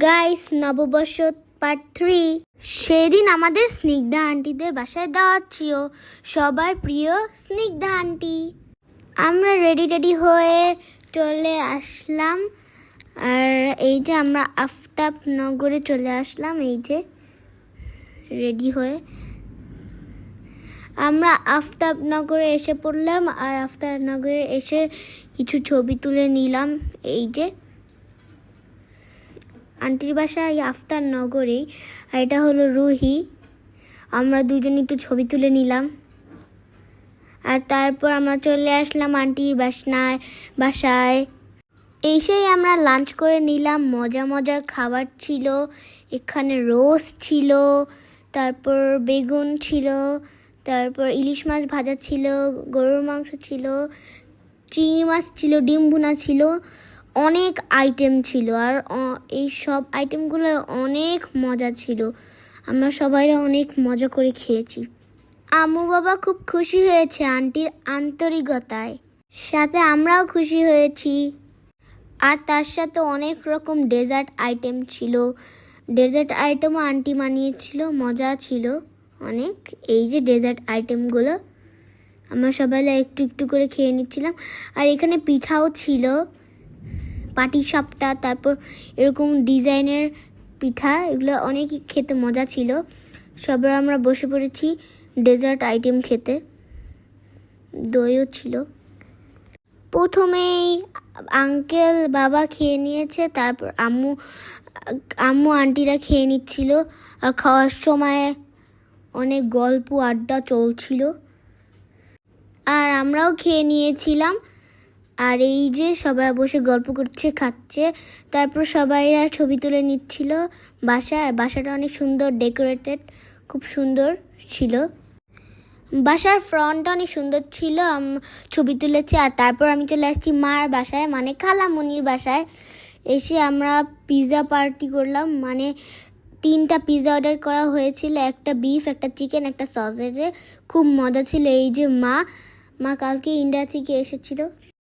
Guys, নববর্ষ part 3। সেদিন আমাদের স্নিগ্ধা আন্টিদের বাসায় দাওয়াত ছিল, সবার প্রিয় স্নিগ্ধা আন্টি। আমরা রেডি হয়ে চলে আসলাম। আর এই যে আমরা আফতাবনগরে চলে আসলাম। এই যে রেডি হয়ে আমরা আফতাবনগরে এসে পড়লাম। আর আফতাবনগরে এসে কিছু ছবি তুলে নিলাম। এই যে আন্টির বাসা এই আফতাবনগরেই, আর এটা হলো রুহি। আমরা দুজন একটু ছবি তুলে নিলাম। আর তারপর আমরা চলে আসলাম আন্টির বাসায়। এসেই আমরা লাঞ্চ করে নিলাম। মজার খাবার ছিল। এখানে রোস্ট ছিল, তারপর বেগুন ছিল, তারপর ইলিশ মাছ ভাজা ছিল, গরুর মাংস ছিল, চিংড়ি মাছ ছিল, ডিম ভুনা ছিল, অনেক আইটেম ছিল। আর এই সব আইটেমগুলো অনেক মজা ছিল। আমরা সবাই অনেক মজা করে খেয়েছি। আম্মু বাবা খুব খুশি হয়েছে আন্টির আন্তরিকতায়, সাথে আমরাও খুশি হয়েছি। আর তার সাথে অনেক রকম ডেজার্ট আইটেম ছিল। ডেজার্ট আইটেমও আন্টি বানিয়েছিল, মজা ছিল অনেক। এই যে ডেজার্ট আইটেমগুলো আমরা সবাই একটু একটু করে খেয়ে নিচ্ছিলাম। আর এখানে পিঠাও ছিল, পাটিসাপটা, তারপর এরকম ডিজাইনের পিঠা, এগুলো অনেকই খেতে মজা ছিল। সবাই আমরা বসে পড়েছি ডেজার্ট আইটেম খেতে। দইও ছিল। প্রথমেই আঙ্কেল বাবা খেয়ে নিয়েছে, তারপর আম্মু আন্টিরা খেয়ে নিচ্ছিল। আর খাওয়ার সময় অনেক গল্প আড্ডা চলছিল। আর আমরাও খেয়ে নিয়েছিলাম। আর এই যে সবাই বসে গল্প করছে, খাচ্ছে। তারপর সবাইরা ছবি তুলে নিচ্ছিল। বাসাটা অনেক সুন্দর ডেকোরেটেড, খুব সুন্দর ছিল। বাসার ফ্রন্টটা অনেক সুন্দর ছিল। ছবি তুলেছি। আর তারপর আমি চলে আসছি মার বাসায়, মানে খালামণির বাসায়। এসে আমরা পিৎজা পার্টি করলাম। মানে 3টা পিৎজা অর্ডার করা হয়েছিল, একটা বিফ, একটা চিকেন, একটা সসেজের। খুব মজা ছিল। এই যে মা কালকে ইন্ডিয়া থেকে এসেছিল।